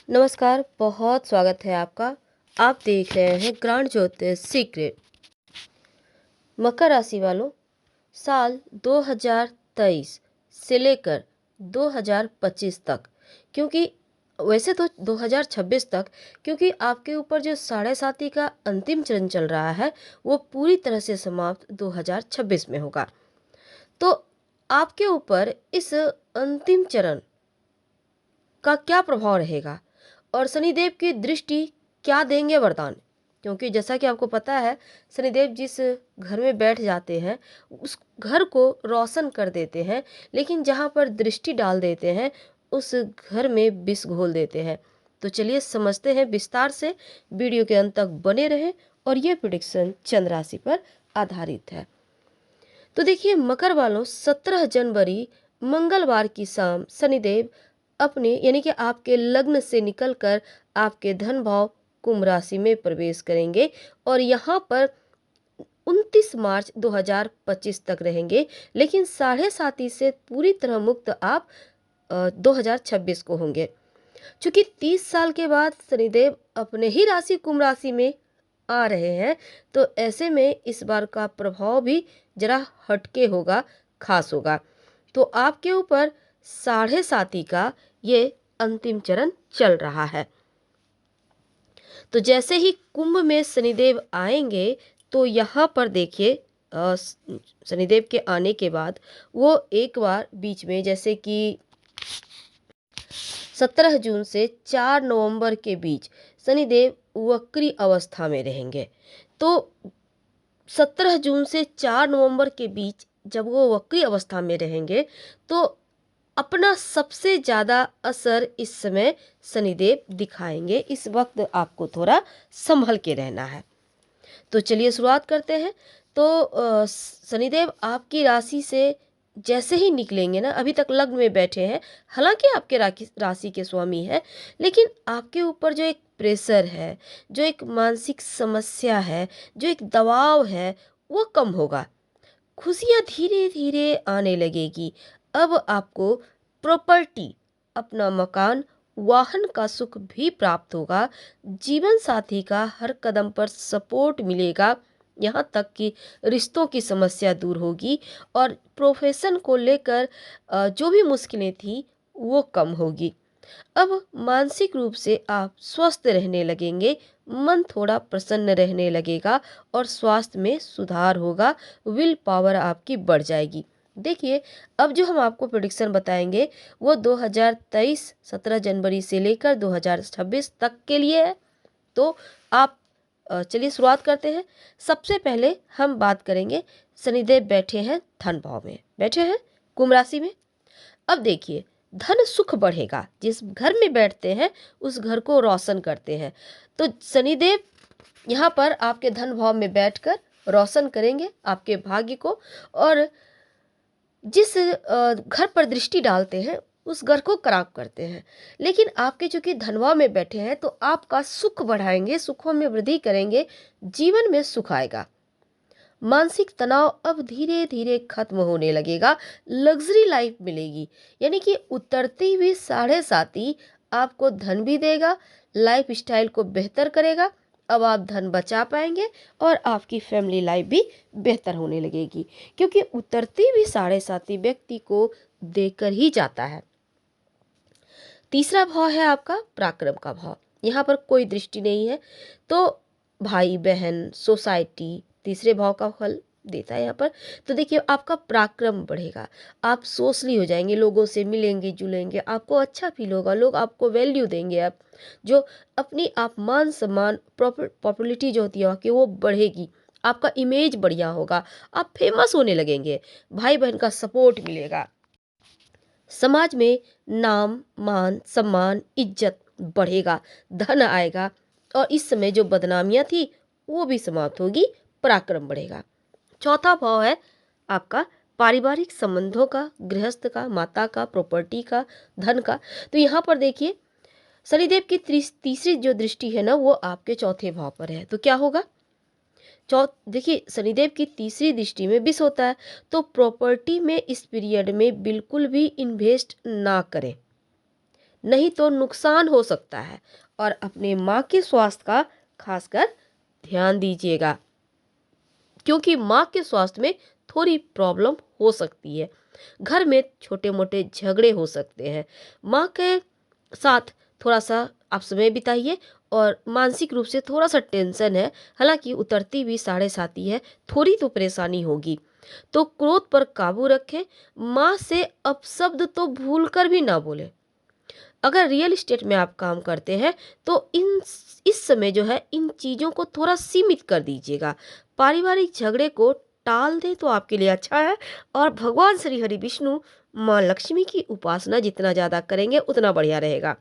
नमस्कार, बहुत स्वागत है आपका। आप देख रहे हैं ग्रांड ज्योतिष सीक्रेट। मकर राशि वालों, साल 2023 से लेकर 2025 तक, क्योंकि वैसे तो 2026 तक, क्योंकि आपके ऊपर जो साढ़े साती का अंतिम चरण चल रहा है वो पूरी तरह से समाप्त 2026 में होगा। तो आपके ऊपर इस अंतिम चरण का क्या प्रभाव रहेगा और शनिदेव की दृष्टि क्या देंगे वरदान। क्योंकि जैसा कि आपको पता है, शनिदेव जिस घर में बैठ जाते हैं उस घर को रोशन कर देते हैं, लेकिन जहाँ पर दृष्टि डाल देते हैं उस घर में विष घोल देते हैं। तो चलिए समझते हैं विस्तार से, वीडियो के अंत तक बने रहें। और ये प्रिडिक्शन चंद्र राशि पर आधारित है। तो देखिए मकर वालों, 17 जनवरी मंगलवार की शाम शनिदेव अपने यानी कि आपके लग्न से निकलकर आपके धन भाव कुंभ राशि में प्रवेश करेंगे और यहाँ पर 29 मार्च 2025 तक रहेंगे। लेकिन साढ़े साती से पूरी तरह मुक्त आप 2026 को होंगे। चूंकि 30 साल के बाद शनिदेव अपने ही राशि कुंभ राशि में आ रहे हैं, तो ऐसे में इस बार का प्रभाव भी जरा हटके होगा, खास होगा। तो आपके ऊपर साढ़े साती का ये अंतिम चरण चल रहा है। तो जैसे ही कुंभ में शनिदेव आएंगे तो यहाँ पर देखिए शनिदेव के आने के बाद वो एक बार बीच में, जैसे कि 17 जून से 4 नवंबर के बीच शनिदेव वक्री अवस्था में रहेंगे। तो 17 जून से 4 नवंबर के बीच जब वो वक्री अवस्था में रहेंगे तो अपना सबसे ज़्यादा असर इस समय शनिदेव दिखाएंगे। इस वक्त आपको थोड़ा संभल के रहना है। तो चलिए शुरुआत करते हैं। तो शनिदेव आपकी राशि से जैसे ही निकलेंगे ना, अभी तक लग्न में बैठे हैं, हालांकि आपके राशि के स्वामी है, लेकिन आपके ऊपर जो एक प्रेशर है, जो एक मानसिक समस्या है, जो एक दबाव है, वो कम होगा। खुशियाँ धीरे धीरे आने लगेगी। अब आपको प्रॉपर्टी, अपना मकान, वाहन का सुख भी प्राप्त होगा। जीवन साथी का हर कदम पर सपोर्ट मिलेगा। यहाँ तक कि रिश्तों की समस्या दूर होगी और प्रोफेशन को लेकर जो भी मुश्किलें थी वो कम होगी। अब मानसिक रूप से आप स्वस्थ रहने लगेंगे, मन थोड़ा प्रसन्न रहने लगेगा और स्वास्थ्य में सुधार होगा, विल पावर आपकी बढ़ जाएगी। देखिए अब जो हम आपको प्रेडिक्शन बताएंगे वो 2023 17 जनवरी से लेकर 2026 तक के लिए है। तो आप चलिए शुरुआत करते हैं। सबसे पहले हम बात करेंगे, शनिदेव बैठे हैं धन भाव में, बैठे हैं कुंभ राशि में। अब देखिए धन सुख बढ़ेगा, जिस घर में बैठते हैं उस घर को रोशन करते हैं। तो शनिदेव यहाँ पर आपके धन भाव में बैठकर रोशन करेंगे आपके भाग्य को, और जिस घर पर दृष्टि डालते हैं उस घर को खराब करते हैं। लेकिन आपके चूंकि धनवा में बैठे हैं तो आपका सुख बढ़ाएंगे, सुखों में वृद्धि करेंगे, जीवन में सुख आएगा। मानसिक तनाव अब धीरे धीरे खत्म होने लगेगा, लग्जरी लाइफ मिलेगी। यानी कि उतरती हुई साढ़े साती आपको धन भी देगा, लाइफ स्टाइल को बेहतर करेगा। अब आप धन बचा पाएंगे और आपकी फैमिली लाइफ भी बेहतर होने लगेगी, क्योंकि उतरती हुई साढ़े साती व्यक्ति को देकर ही जाता है। तीसरा भाव है आपका पराक्रम का भाव। यहाँ पर कोई दृष्टि नहीं है, तो भाई बहन सोसाइटी तीसरे भाव का फल देता है यहाँ पर। तो देखिए आपका पराक्रम बढ़ेगा, आप सोशली हो जाएंगे, लोगों से मिलेंगे जुलेंगे, आपको अच्छा फील होगा, लोग आपको वैल्यू देंगे। आप जो अपनी आप मान सम्मान पॉपुलरिटी जो होती है कि वो बढ़ेगी, आपका इमेज बढ़िया होगा, आप फेमस होने लगेंगे, भाई बहन का सपोर्ट मिलेगा, समाज में नाम मान सम्मान इज्जत बढ़ेगा, धन आएगा और इस समय जो बदनामियां थी वो भी समाप्त होगी, पराक्रम बढ़ेगा। चौथा भाव है आपका पारिवारिक संबंधों का, गृहस्थ का, माता का, प्रॉपर्टी का, धन का। तो यहाँ पर देखिए शनिदेव की तीसरी जो दृष्टि है ना वो आपके चौथे भाव पर है। तो क्या होगा, देखिए शनिदेव की तीसरी दृष्टि में विष होता है, तो प्रॉपर्टी में इस पीरियड में बिल्कुल भी इन्वेस्ट ना करें, नहीं तो नुकसान हो सकता है। और अपने माँ के स्वास्थ्य का खासकर ध्यान दीजिएगा, क्योंकि माँ के स्वास्थ्य में थोड़ी प्रॉब्लम हो सकती है। घर में छोटे मोटे झगड़े हो सकते हैं। माँ के साथ थोड़ा सा आप समय बिताइए। और मानसिक रूप से थोड़ा सा टेंशन है, हालांकि उतरती भी 7:30 ही है, थोड़ी तो परेशानी होगी। तो क्रोध पर काबू रखें। माँ से अपशब्द तो भूल कर भी ना बोले। अगर रियल एस्टेट में आप काम करते हैं तो इन इस समय जो है इन चीज़ों को थोड़ा सीमित कर दीजिएगा। पारिवारिक झगड़े को टाल दें तो आपके लिए अच्छा है। और भगवान श्री हरि विष्णु माँ लक्ष्मी की उपासना जितना ज़्यादा करेंगे उतना बढ़िया रहेगा।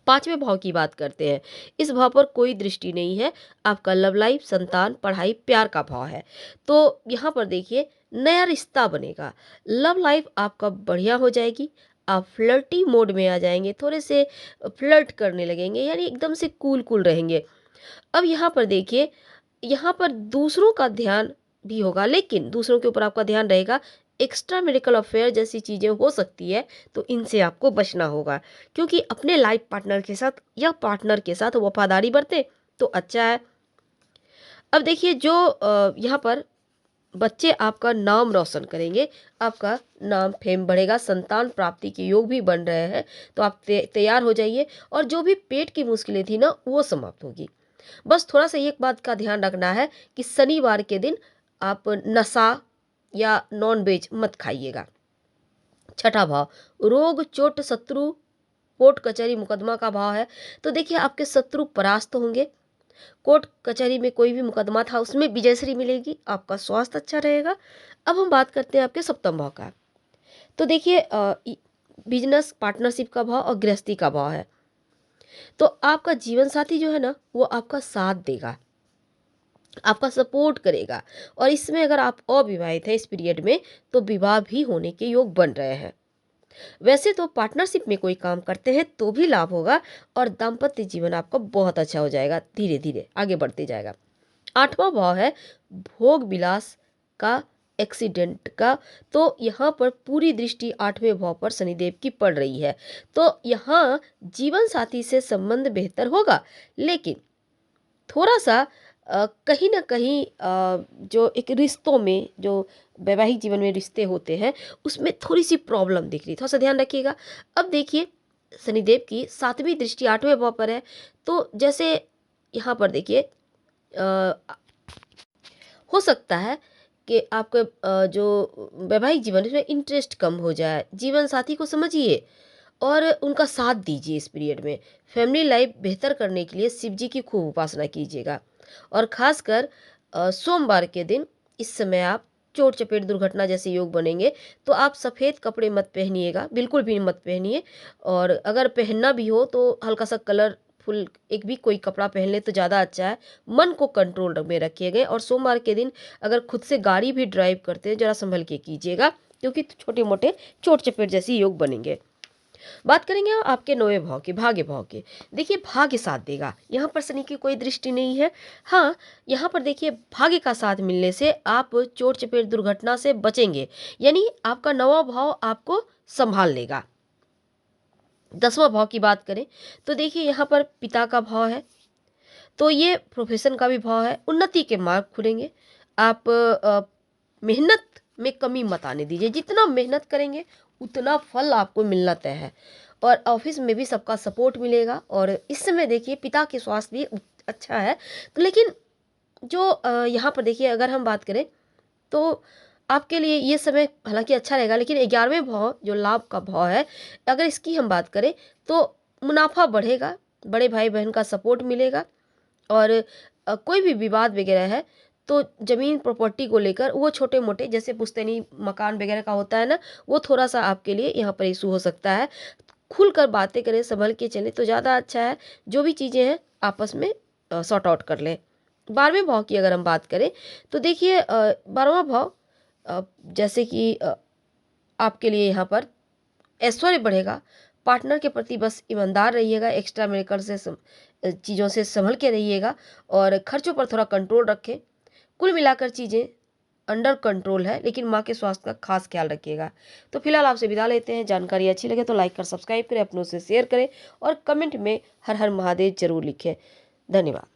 5वें भाव की बात करते हैं। इस भाव पर कोई दृष्टि नहीं है। आपका लव लाइफ, संतान, पढ़ाई, प्यार का भाव है। तो यहाँ पर देखिए नया रिश्ता बनेगा। लव लाइफ आपका बढ़िया हो जाएगी। आप फ्लर्टी मोड में आ जाएंगे, थोड़े से फ्लर्ट करने लगेंगे, यानी एकदम से कूल कूल रहेंगे। अब यहाँ पर देखिए, यहाँ पर दूसरों का ध्यान भी होगा, लेकिन दूसरों के ऊपर आपका ध्यान रहेगा। एक्स्ट्रा मेरिकल अफेयर जैसी चीज़ें हो सकती है, तो इनसे आपको बचना होगा। क्योंकि अपने लाइफ पार्टनर के साथ या पार्टनर के साथ वफादारी बरते तो अच्छा है। अब देखिए जो यहाँ पर बच्चे आपका नाम रोशन करेंगे, आपका नाम फेम बढ़ेगा, संतान प्राप्ति के योग भी बन रहे हैं। तो आप तैयार हो जाइए। और जो भी पेट की मुश्किलें थी ना वो समाप्त होगी। बस थोड़ा सा एक बात का ध्यान रखना है कि शनिवार के दिन आप नशा या नॉन वेज मत खाइएगा। छठा भाव रोग, चोट, शत्रु, कोर्ट कचहरी, मुकदमा का भाव है। तो देखिए आपके शत्रु परास्त होंगे। कोर्ट कचहरी में कोई भी मुकदमा था उसमें विजयश्री मिलेगी। आपका स्वास्थ्य अच्छा रहेगा। अब हम बात करते हैं आपके सप्तम भाव का। तो देखिए बिजनेस पार्टनरशिप का भाव और गृहस्थी का भाव है। तो आपका जीवन साथी जो है ना वो आपका साथ देगा, आपका सपोर्ट करेगा। और इसमें अगर आप अविवाहित हैं इस पीरियड में तो विवाह भी होने के योग बन रहे हैं। वैसे तो पार्टनरशिप में कोई काम करते हैं तो भी लाभ होगा। और दाम्पत्य जीवन आपका बहुत अच्छा हो जाएगा, धीरे धीरे आगे बढ़ते जाएगा। 8वां भाव है भोग विलास का, एक्सीडेंट का। तो यहाँ पर पूरी दृष्टि 8वें भाव पर शनिदेव की पड़ रही है। तो यहाँ जीवन साथी से संबंध बेहतर होगा, लेकिन थोड़ा सा कहीं ना कहीं जो एक रिश्तों में जो वैवाहिक जीवन में रिश्ते होते हैं उसमें थोड़ी सी प्रॉब्लम दिख रही, थोड़ा सा ध्यान रखिएगा। अब देखिए शनिदेव की 7वीं दृष्टि 8वें भाव पर है। तो जैसे यहाँ पर देखिए हो सकता है कि आपका जो वैवाहिक जीवन है उसमें इंटरेस्ट कम हो जाए। जीवन साथी को समझिए और उनका साथ दीजिए इस पीरियड में। फैमिली लाइफ बेहतर करने के लिए शिव जी की खूब उपासना कीजिएगा। और खासकर सोमवार के दिन इस समय आप चोट चपेट दुर्घटना जैसे योग बनेंगे। तो आप सफ़ेद कपड़े मत पहनिएगा, बिल्कुल भी मत पहनिए। और अगर पहनना भी हो तो हल्का सा कलरफुल एक भी कोई कपड़ा पहन ले तो ज़्यादा अच्छा है। मन को कंट्रोल में रखिएगा। और सोमवार के दिन अगर खुद से गाड़ी भी ड्राइव करते हैं ज़रा संभल के कीजिएगा, क्योंकि छोटे मोटे चोट चपेट जैसी योग बनेंगे। बात करेंगे आपके 9वें भाव के, भाग्य भाव के। देखिए भाग्य साथ देगा, यहाँ पर शनि की कोई दृष्टि नहीं है। हाँ, यहाँ पर देखिए भाग्य का साथ मिलने से आप चोट चपेट दुर्घटना से बचेंगे, यानी आपका 9वां भाव आपको संभाल लेगा। 10वां भाव की बात करें तो देखिए यहाँ पर पिता का भाव है। तो ये प्रोफेशन का भी भाव है। उन्नति के मार्ग खुलेंगे। आप मेहनत में कमी मत आने दीजिए। जितना मेहनत करेंगे उतना फल आपको मिलना तय है। और ऑफिस में भी सबका सपोर्ट मिलेगा। और इस समय देखिए पिता के स्वास्थ्य भी अच्छा है। तो लेकिन जो यहाँ पर देखिए अगर हम बात करें तो आपके लिए ये समय हालांकि अच्छा रहेगा, लेकिन 11वें भाव जो लाभ का भाव है, अगर इसकी हम बात करें तो मुनाफा बढ़ेगा, बड़े भाई बहन का सपोर्ट मिलेगा। और कोई भी विवाद वगैरह है तो ज़मीन प्रॉपर्टी को लेकर वो छोटे मोटे जैसे पुश्तैनी मकान वगैरह का होता है ना, वो थोड़ा सा आपके लिए यहाँ पर इशू हो सकता है। खुलकर बातें करें, संभल के चलें तो ज़्यादा अच्छा है। जो भी चीज़ें हैं आपस में सॉर्ट आउट कर लें। 12वें भाव की अगर हम बात करें तो देखिए 12वां भाव जैसे कि आपके लिए यहाँ पर ऐश्वर्य बढ़ेगा। पार्टनर के प्रति बस ईमानदार रहिएगा। एक्स्ट्रा मेरिकल से चीज़ों से संभल के रहिएगा। और खर्चों पर थोड़ा कंट्रोल रखें। कुल मिलाकर चीज़ें अंडर कंट्रोल है, लेकिन माँ के स्वास्थ्य का खास ख्याल रखिएगा। तो फिलहाल आपसे विदा लेते हैं। जानकारी अच्छी लगे तो लाइक कर सब्सक्राइब करें, अपनों से शेयर करें और कमेंट में हर हर महादेव जरूर लिखें। धन्यवाद।